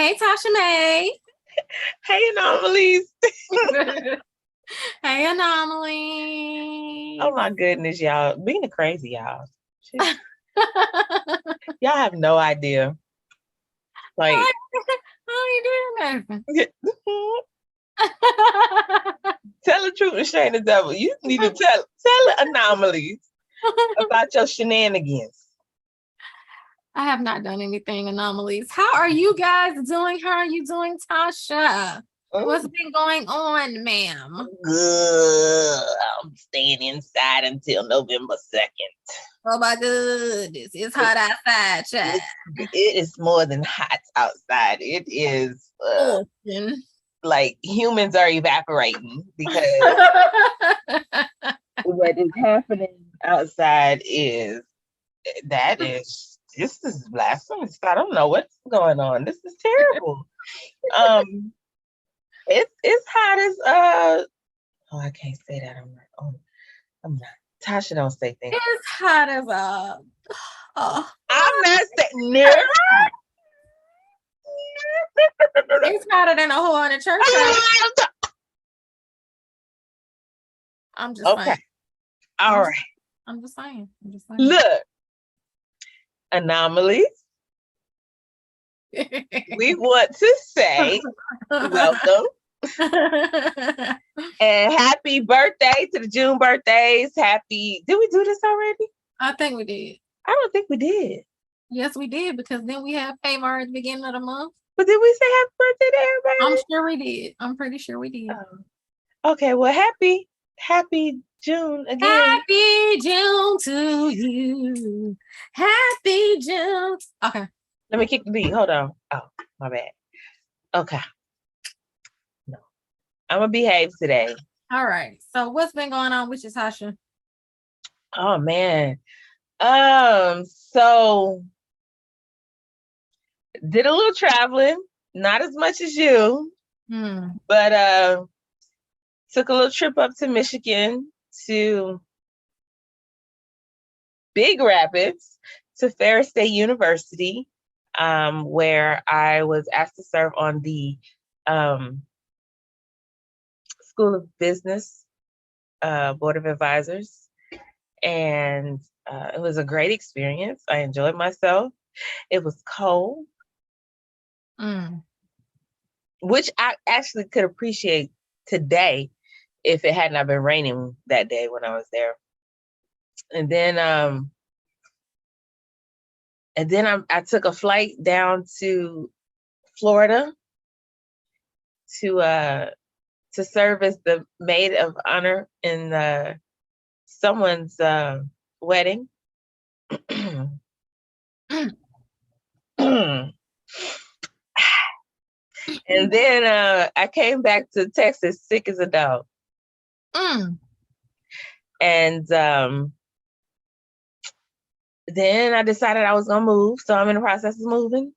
Hey, Tasha May. Hey, Anomalies. Hey, Anomaly. Oh my goodness, y'all. Being crazy, y'all. Y'all have no idea. Like, I ain't doing nothing. tell the truth and shame the devil. You need to tell Anomalies about your shenanigans. I have not done anything, Anomalies. How are you guys doing? How are you doing, Tasha? What's been going on, ma'am? Good. I'm staying inside until November 2nd. Oh my goodness. It's hot outside, child. It is more than hot outside. It is like humans are evaporating because what is happening outside is this is blasphemous. I don't know what's going on. This is terrible. It's hot as I can't say that. I'm not. Tasha don't say things. It's hot as I'm not saying no. It's hotter than a hole in a church. I'm just okay. saying. All right. I'm just saying. Look, Anomalies. We want to say welcome and happy birthday to the June birthdays. Did we do this already? I think we did. I don't think we did. Yes, we did, because then we have Pamar at the beginning of the month. But did we say happy birthday to everybody? I'm sure we did. I'm pretty sure we did. Okay, well, happy June again. Happy June to you. Happy June. Okay. Let me kick the beat. Hold on. Oh, my bad. Okay. No. I'm going to behave today. All right. So what's been going on with you, Tasha? Oh, man. So did a little traveling. Not as much as you. But took a little trip up to Michigan to Big Rapids to Ferris State University, where I was asked to serve on the School of Business Board of Advisors. And it was a great experience. I enjoyed myself. It was cold, which I actually could appreciate today if it had not been raining that day when I was there. And then I took a flight down to Florida to serve as the maid of honor in someone's wedding. And then I came back to Texas sick as a dog. And then I decided I was going to move. So I'm in the process of moving.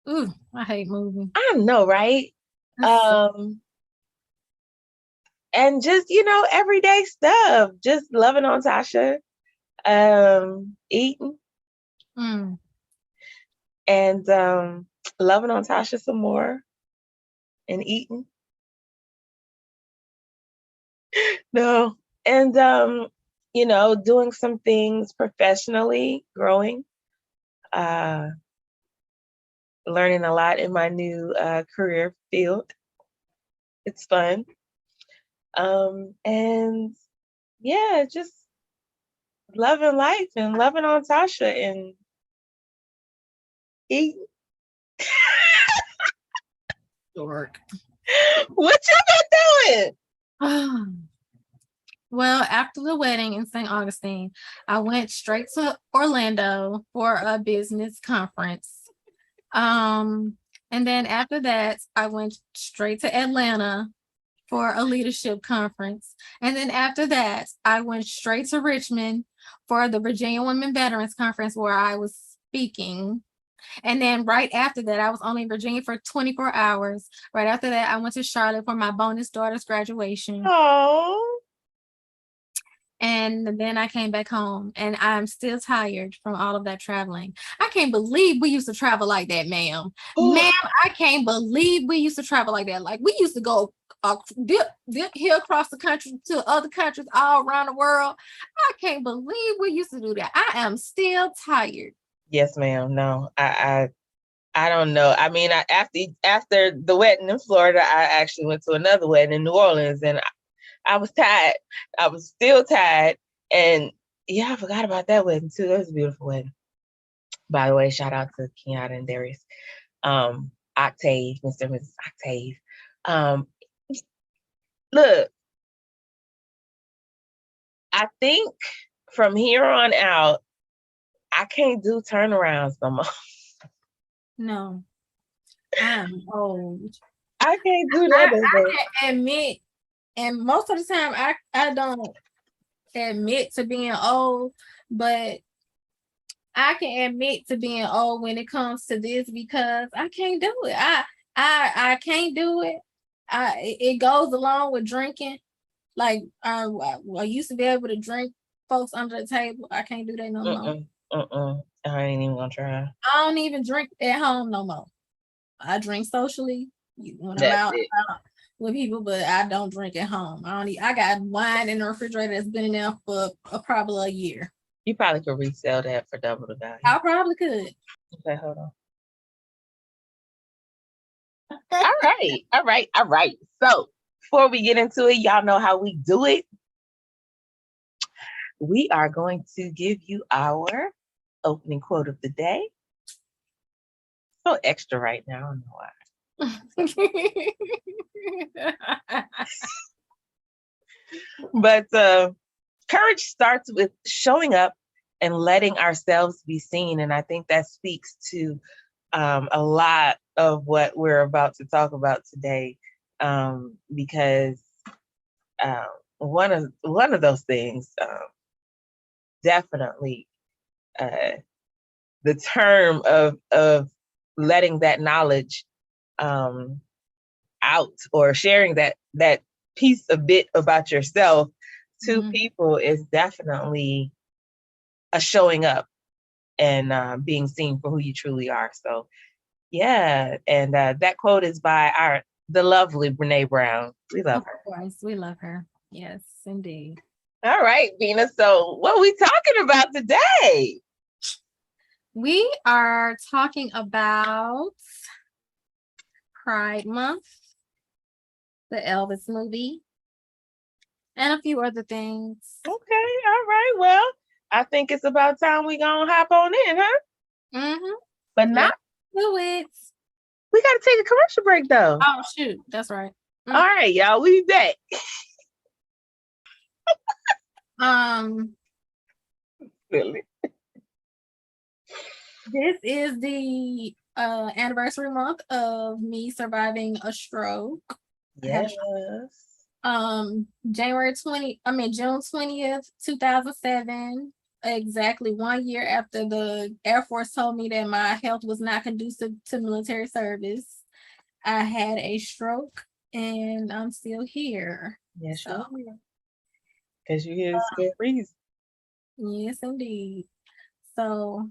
Ooh, I hate moving. I know, right? And just, everyday stuff. Just loving on Tasha. Eating. And loving on Tasha some more. And eating. No. And, doing some things professionally, growing. Learning a lot in my new career field. It's fun. And yeah, just loving life and loving on Tasha and eating. Dork. What you been doing? Well, after the wedding in St. Augustine, I went straight to Orlando for a business conference. And then after that, I went straight to Atlanta for a leadership conference. And then after that, I went straight to Richmond for the Virginia Women Veterans Conference, where I was speaking. And then right after that, I was only in Virginia for 24 hours. Right after that, I went to Charlotte for my bonus daughter's graduation. Oh. And then I came back home, and I'm still tired from all of that traveling. I can't believe we used to travel like that, ma'am. Ma'am, I can't believe we used to travel like that. Like, we used to go dip here across the country to other countries all around the world. I can't believe we used to do that. I am still tired. Yes, ma'am. No, I don't know. I mean, after the wedding in Florida, I actually went to another wedding in New Orleans, and I was tired. I was still tired. And yeah, I forgot about that wedding too. That was a beautiful wedding. By the way, shout out to Kenyatta and Darius. Octave, Mr. and Mrs. Octave. Look, I think from here on out, I can't do turnarounds no more. No, I'm old. I can't do that no more. I can admit, and most of the time I don't admit to being old, but I can admit to being old when it comes to this, because I can't do it. I can't do it. It goes along with drinking. Like, I used to be able to drink folks under the table. I can't do that no more. I ain't even gonna try. I don't even drink at home no more. I drink socially when I'm out with people, but I don't drink at home. I got wine in the refrigerator that's been in there for probably a year. You probably could resell that for double the value. I probably could. Okay, hold on. All right. So before we get into it, y'all know how we do it. We are going to give you our opening quote of the day. So extra right now, I don't know why. But courage starts with showing up and letting ourselves be seen. And I think that speaks to a lot of what we're about to talk about today, because one of those things, definitely the term of letting that knowledge out, or sharing that piece, a bit about yourself to people, is definitely a showing up and being seen for who you truly are. So yeah, and that quote is by the lovely Brene Brown. We love her. Of course, we love her. Yes, indeed. All right, Vina. So what are we talking about today? We are talking about Pride Month, the Elvis movie, and a few other things. Okay, all right. Well, I think it's about time we gonna hop on in, huh? Mm-hmm. But not do it. We gotta take a commercial break though. Oh shoot, that's right. All right, y'all, we back. Really. This is the anniversary month of me surviving a stroke. Yes. June 20th, 2007, exactly 1 year after the Air Force told me that my health was not conducive to military service, I had a stroke, and I'm still here. Yes, so. Because you're here for a reason. Yes, indeed. So,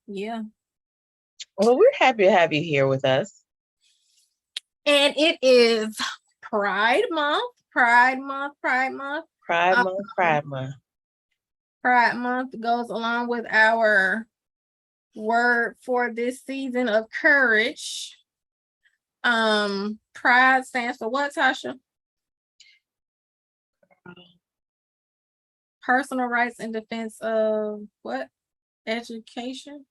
yeah. Well, we're happy to have you here with us. And it is Pride Month. Pride Month goes along with our word for this season of courage. Pride stands for what, Tasha? Personal rights in defense of what? Education?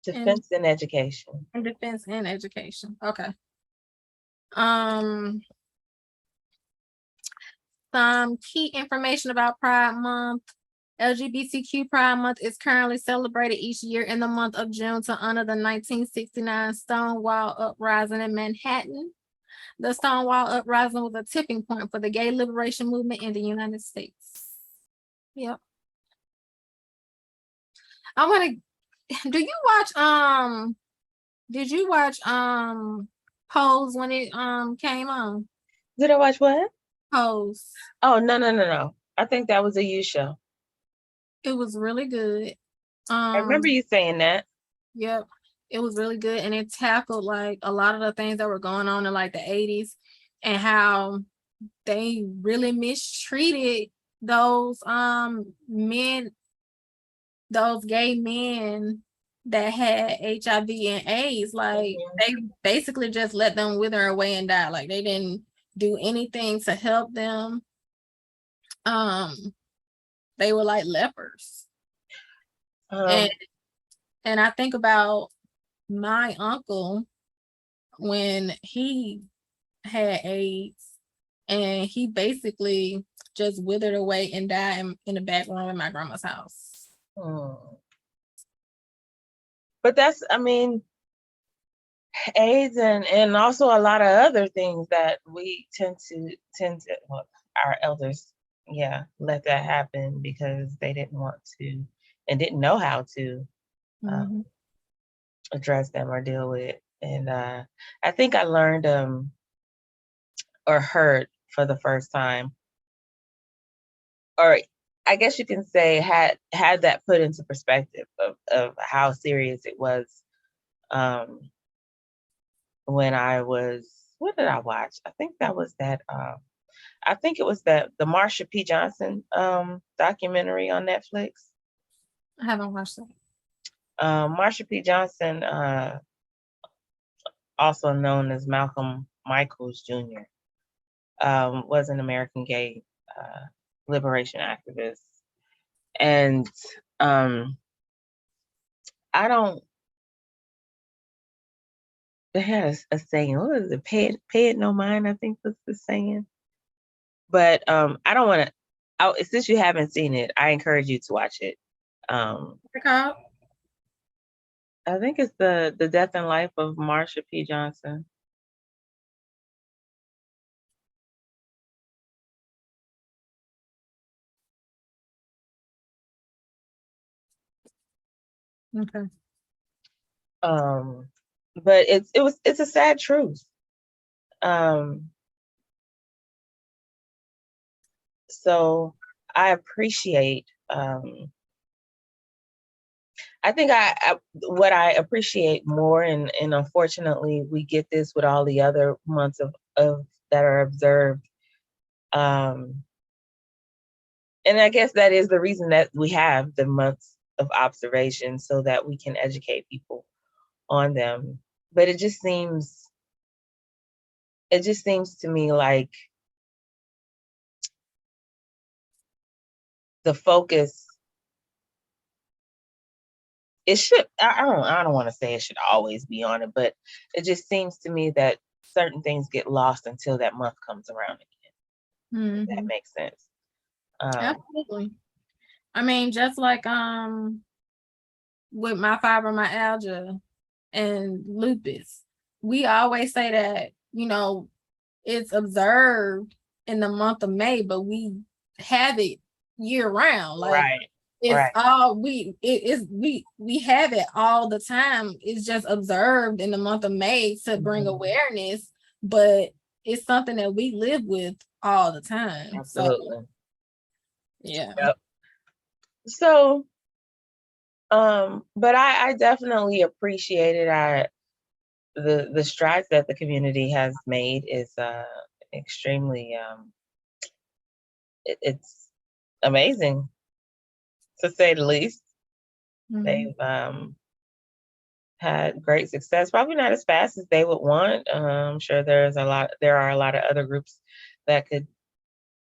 Defense and education. And defense and education. Okay. Some key information about Pride Month. LGBTQ Pride Month is currently celebrated each year in the month of June to honor the 1969 Stonewall Uprising in Manhattan. The Stonewall Uprising was a tipping point for the gay liberation movement in the United States. Yep. I want to. Did you watch Pose when it came on? Did I watch what? Host. Oh, no. I think that was a you show. It was really good. I remember you saying that. Yep. It was really good. And it tackled like a lot of the things that were going on in like the 80s and how they really mistreated those men, those gay men that had HIV and AIDS. Like they basically just let them wither away and die. Like they didn't do anything to help them. Um, they were like lepers. Um, And I think about my uncle when he had AIDS and he basically just withered away and died in the back room in my grandma's house. But that's, I mean, AIDS and also a lot of other things that we tend to well, our elders, let that happen because they didn't want to and didn't know how to address them or deal with. And I think I learned or heard for the first time, or I guess you can say had that put into perspective of how serious it was when I was, what did I watch? I think that was that I think it was the Marsha P. Johnson documentary on Netflix. I haven't watched it. Marsha P. Johnson, also known as Malcolm Michaels Jr., was an American gay liberation activist. And I don't, they had a saying, what was it? Pay it no mind, I think was the saying. But I don't want to, since you haven't seen it, I encourage you to watch it. I think it's the Death and Life of Marsha P. Johnson. Okay. But it's a sad truth. So I appreciate I think what I appreciate more, and unfortunately we get this with all the other months of that are observed. And I guess that is the reason that we have the months of observation, so that we can educate people on them. But it just seems to me like the focus, it should, I don't want to say it should always be on it, but it just seems to me that certain things get lost until that month comes around again. If that makes sense. Absolutely. I mean, just like with my fibromyalgia and lupus, we always say that, it's observed in the month of May, but we have it year round. Like it's all we have it all the time. It's just observed in the month of May to bring awareness, but it's something that we live with all the time. Absolutely. So, yeah. Yep. So, but I definitely appreciate it. The strides that the community has made is extremely it's amazing, to say the least. They've had great success, probably not as fast as they would want. I'm sure there are a lot of other groups that could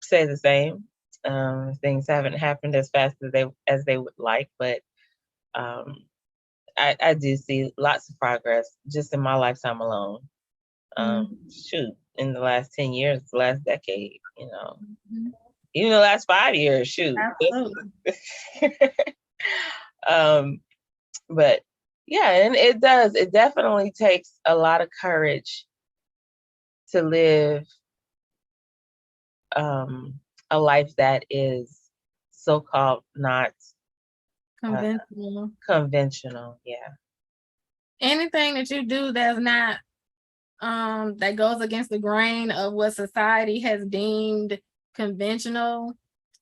say the same. Things haven't happened as fast as they would like, but I do see lots of progress just in my lifetime alone. Shoot, in the last 10 years, the last decade, even the last 5 years, shoot. But yeah, and it definitely takes a lot of courage to live a life that is so-called not conventional. Yeah. Anything that you do that's not that goes against the grain of what society has deemed conventional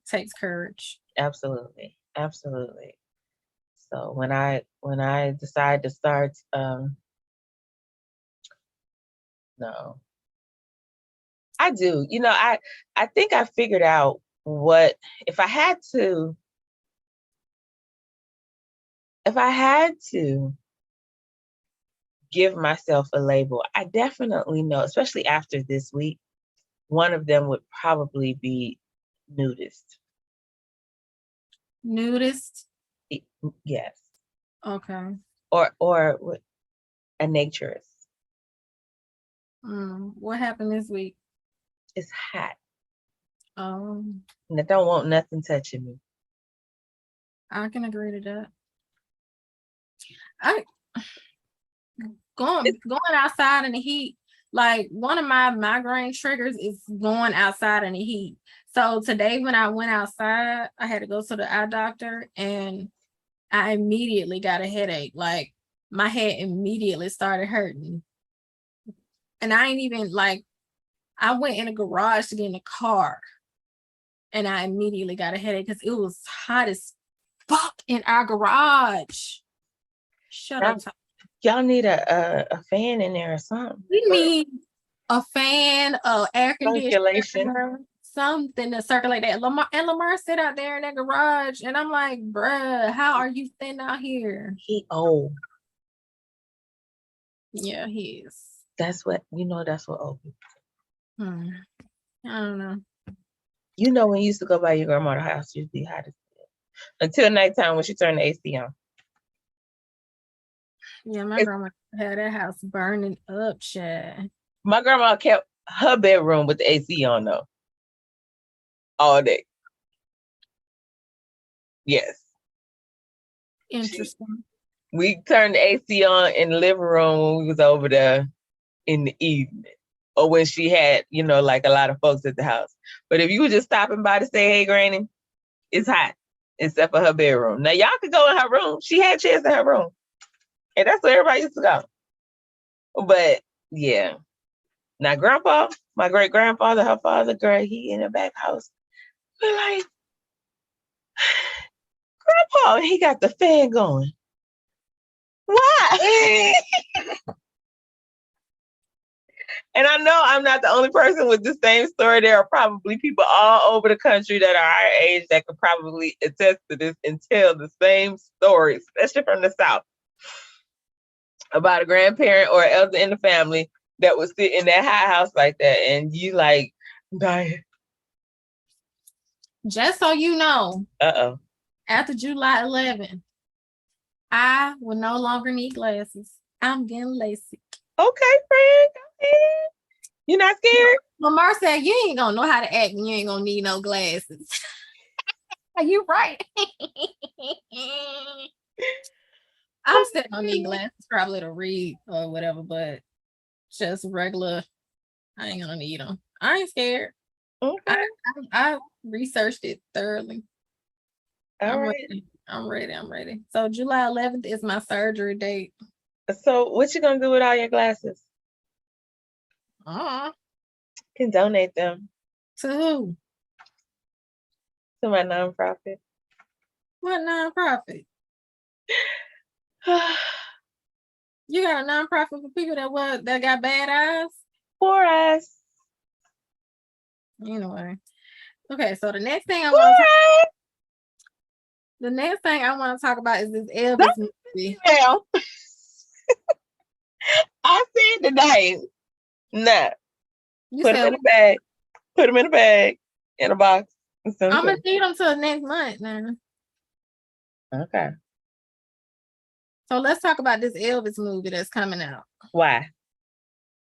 takes courage. Absolutely. So when I decide to start, no, I do. I think I figured out what if I had to give myself a label. I definitely know, especially after this week, one of them would probably be nudist. Nudist? Yes. Okay. Or a naturist. What happened this week? It's hot. And I don't want nothing touching me. I can agree to that. I going outside in the heat. Like, one of my migraine triggers is going outside in the heat. So today when I went outside, I had to go to the eye doctor and I immediately got a headache. Like, my head immediately started hurting. And I ain't even I went in a garage to get in a car and I immediately got a headache because it was hot as fuck in our garage. Shut up. Y'all need a fan in there or something. We need a fan, air conditioner, something to circulate that. Lamar sit out there in that garage, and I'm like, bruh, how are you sitting out here? He old. Yeah, he is. That's what old people do. I don't know. When you used to go by your grandmother's house, you'd be hot as hell. Until nighttime when she turned the AC on. Yeah, my grandma had that house burning up, shit. My grandma kept her bedroom with the AC on though. All day. Yes. Interesting. We turned the AC on in the living room when we was over there in the evening. Or when she had, like a lot of folks at the house. But if you were just stopping by to say, hey, Granny, it's hot. Except for her bedroom. Now, y'all could go in her room. She had chairs in her room. And that's where everybody used to go. But, yeah. Now, Grandpa, my great-grandfather, her father, girl, he in the back house. We're like, Grandpa, he got the fan going. Why? And I know I'm not the only person with the same story. There are probably people all over the country that are our age that could probably attest to this and tell the same story, especially from the South, about a grandparent or elder in the family that would sit in that high house like that, and you like dying. Just so you know, Uh-oh. After July 11th, I will no longer need glasses. I'm getting LASIK. Okay, friend. Go ahead. You not scared? Lamar said, you ain't gonna know how to act and you ain't gonna need no glasses. Are you right? I'm still gonna need glasses, probably to read or whatever, but just regular, I ain't gonna need them. I ain't scared. Okay. I researched it thoroughly. I'm ready. So July 11th is my surgery date. So what you gonna do with all your glasses? Can donate them. To who? To my nonprofit. What nonprofit? You got a nonprofit for people that got bad eyes? Poor eyes. Anyway. Okay, so the next thing I want to talk about is this Elvis movie. I said today. Nah. Put them in a bag. Put them in a bag. In a box. I'm gonna need them till next month now. Okay. So let's talk about this Elvis movie that's coming out. Why?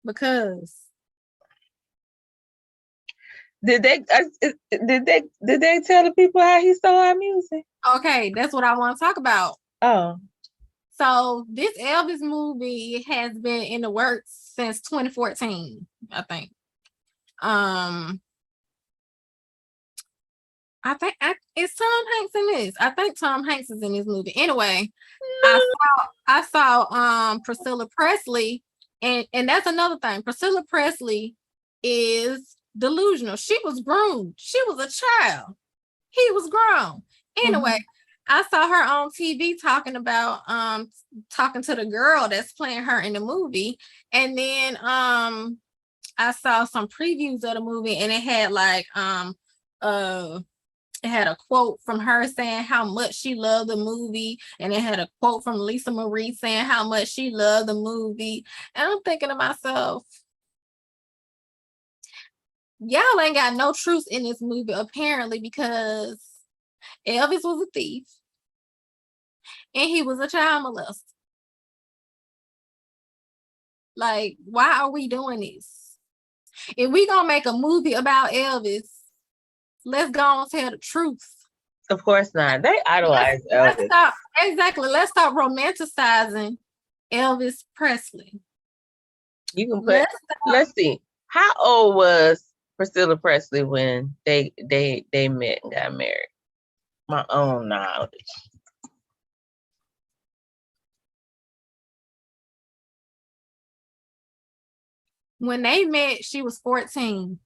Because did they tell the people how he stole our music? Okay, that's what I want to talk about. Oh. So this Elvis movie has been in the works since 2014, I think. I think it's Tom Hanks in this. I think Tom Hanks is in this movie. Anyway, I saw Priscilla Presley And that's another thing. Priscilla Presley is delusional. She was groomed. She was a child. He was grown. Anyway, I saw her on TV talking to the girl that's playing her in the movie. And then I saw some previews of the movie, and it had like it had a quote from her saying how much she loved the movie, and it had a quote from Lisa Marie saying how much she loved the movie. And I'm thinking to myself, y'all ain't got no truth in this movie apparently, because Elvis was a thief and he was a child molester. Like, why are we doing this? If we gonna make a movie about Elvis, let's go and tell the truth. Of course not. They idolize Elvis. Let's stop romanticizing Elvis Presley. You can put. Let's see. How old was Priscilla Presley when they met and got married? My own knowledge. When they met, she was 14.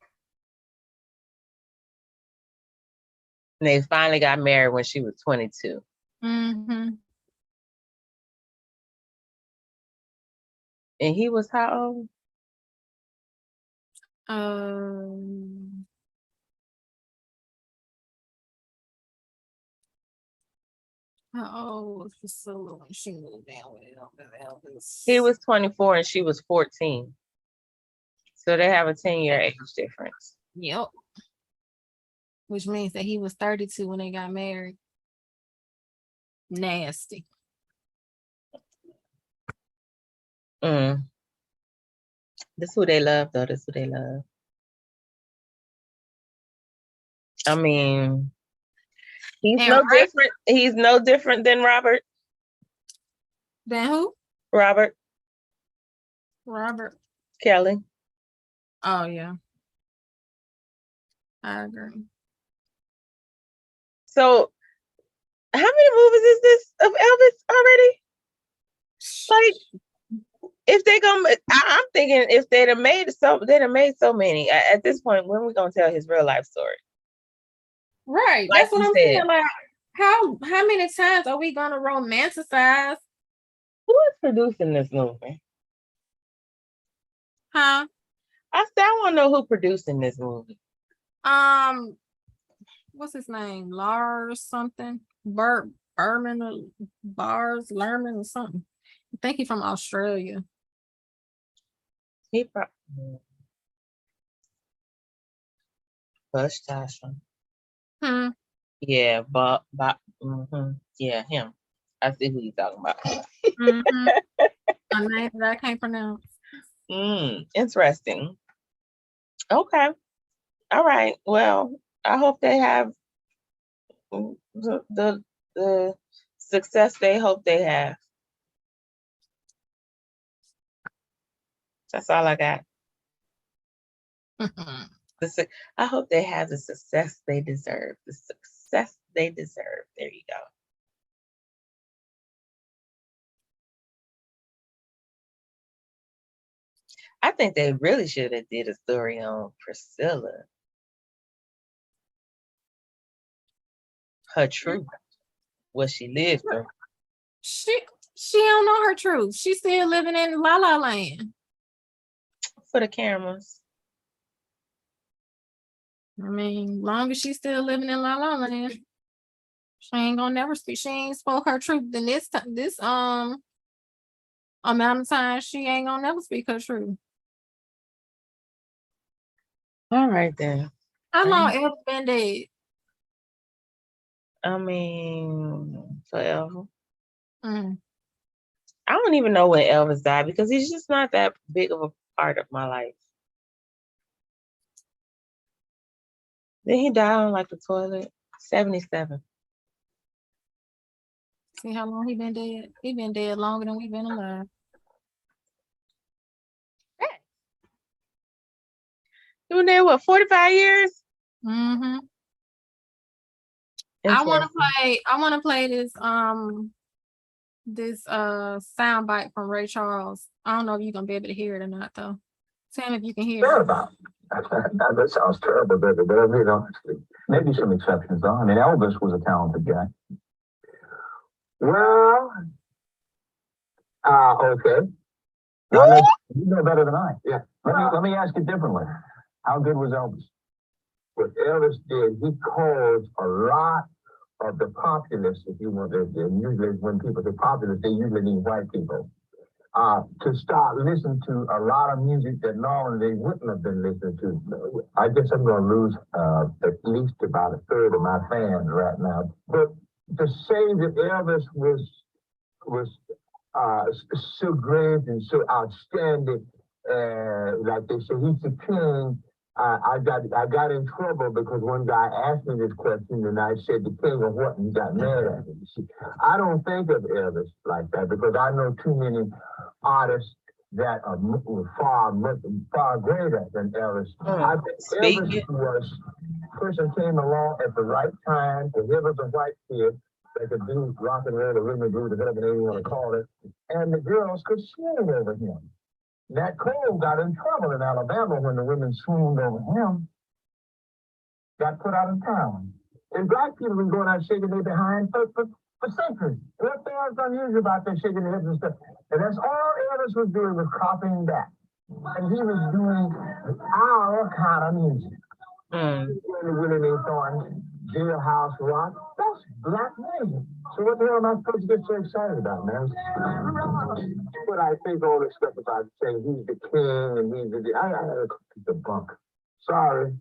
And they finally got married when she was 22. Mm-hmm. And he was how old? How old was Priscilla when she moved down with Elvis? He was 24 and she was 14. So they have a 10-year age difference. Yep. Which means that he was 32 when they got married. Nasty. This is who they love, though. This is who they love. I mean, he's different. He's no different than Robert. Than who? Robert Kelly. Oh, yeah. I agree. So, how many movies is this of Elvis already? Like, if they gonna, I'm thinking if they'd have made so many. At this point, when are we gonna tell his real life story? Right. Like that's what I'm saying. Like, how many times are we gonna romanticize? Who is producing this movie? Huh? I want to know who producing this movie. What's his name? Lars something? Berman or Bars Lerman or something. I think he's from Australia. He probably Bush Tasha. Yeah, but yeah, him. I see who you're talking about. A name that I can't pronounce. Interesting. Okay. All right. Well, I hope they have the success they hope they have. That's all I got. I hope they have the success they deserve. The success they deserve. There you go. I think they really should have did a story on Priscilla. Her truth. What she lived through. She don't know her truth. She's still living in La La Land. For the cameras. I mean, long as she's still living in La La Land, she ain't gonna never speak. She ain't spoke her truth. Then this amount of time, she ain't gonna never speak her truth. All right then. How long Elvis been dead? I mean, forever. I don't even know when Elvis died because he's just not that big of a part of my life. Then he died on like the toilet. 77. See how long he been dead? He been dead longer than we've been alive. He been there, what, 45 years? I want to play this this sound bite from Ray Charles. I don't know if you're gonna be able to hear it or not though. Tell me if you can hear it. About. That sounds terrible, but I mean, honestly, maybe some exceptions though. I mean, Elvis was a talented guy. Well, okay. Now, you know better than I. Yeah. Let me ask it differently. How good was Elvis? What Elvis did, he caused a lot of the populace, if you want to, usually when people say populace, they usually mean white people, to start listening to a lot of music that normally they wouldn't have been listening to. I guess I'm going to lose at least about a third of my fans right now. But to say that Elvis was so great and so outstanding, like they say, he's the king. I got in trouble because one guy asked me this question and I said the king of what, and he got mad at me. See, I don't think of Elvis like that because I know too many artists that are far greater than Elvis. I think Elvis was person came along at the right time. Because he was a white kid that could do rock and roll, or rhythm and blues, whatever you want to call it, and the girls could swing over him. Nat Cole got in trouble in Alabama when the women swooned over him, got put out of town. And black people been going out shaking their behind for centuries. What was unusual about their shaking their hips and stuff? And that's all Elvis was doing was copying that. And he was doing our kind of music. Willie Mae Thornton, Jailhouse Rock, that's black music. So what the hell am I supposed to get so excited about, man? But I think all this stuff about saying he's the king and he's the... I the bunk. Sorry.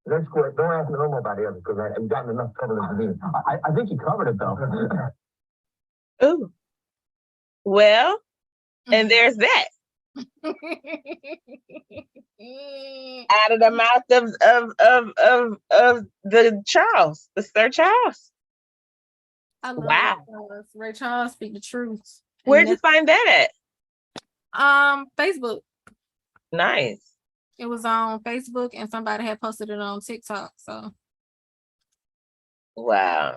Next question. Don't ask me no more about Elvis because I've gotten enough trouble as it is. I think you covered it, though. Ooh. Well, and there's that. Out of the mouth of the Charles, the Sir Charles. I love Ray Charles speak the truth. Where'd you find that at? Facebook. Nice. It was on Facebook and somebody had posted it on TikTok. So wow.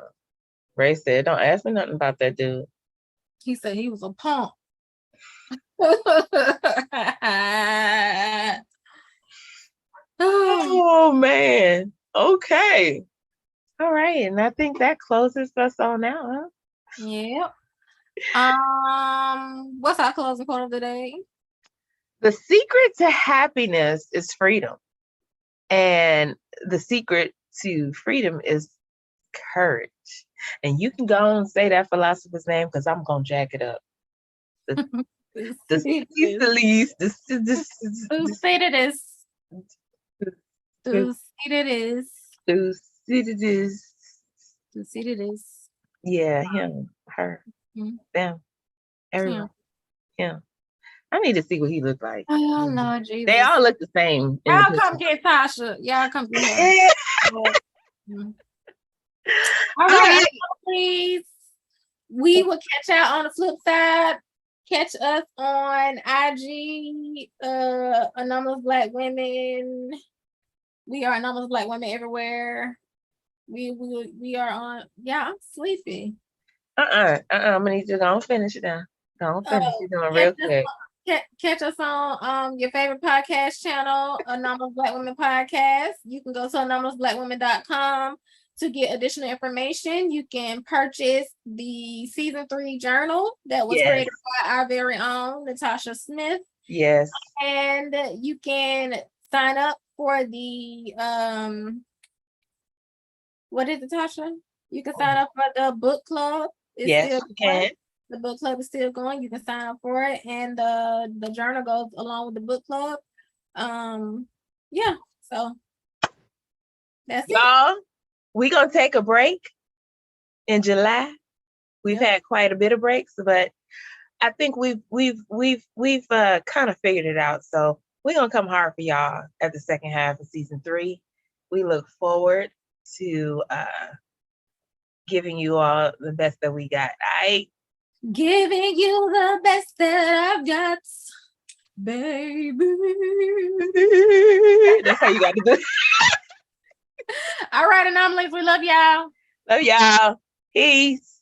Ray said, don't ask me nothing about that dude. He said he was a punk. Oh man. Okay. All right. And I think that closes us on now, huh? Yep. What's our closing quote of the day? The secret to happiness is freedom. And the secret to freedom is courage. And you can go and say that philosopher's name because I'm gonna jack it up. Yeah, him, her, them, everyone. Yeah. I need to see what he looked like. Oh Lord Jesus. They all look the same. Y'all come get Tasha. Y'all come get her. All right, please. We will catch y'all on the flip side. Catch us on IG, Anomalous Black Women. We are Anomalous Black Women everywhere. We are on. Yeah, I'm sleepy. I'm gonna need you to go and finish it now. Go and finish it doing real quick. Catch us on your favorite podcast channel, Anomalous Black Women Podcast. You can go to anomalousblackwomen.com to get additional information. You can purchase the season 3 journal that was created by our very own Natasha Smith. Yes. And you can sign up for the what is it, Tasha? You can sign up for the book club. Yes, you can. The book club is still going. You can sign up for it, and the journal goes along with the book club. Yeah. So that's y'all. We're gonna take a break in July. We've had quite a bit of breaks, but I think we've kind of figured it out. So we're gonna come hard for y'all at the second half of season 3. We look forward to giving you all the best that we got. Giving you the best that I've got, baby. That's how you got to do it. All right, Anomalies, we love y'all. Love y'all. Peace.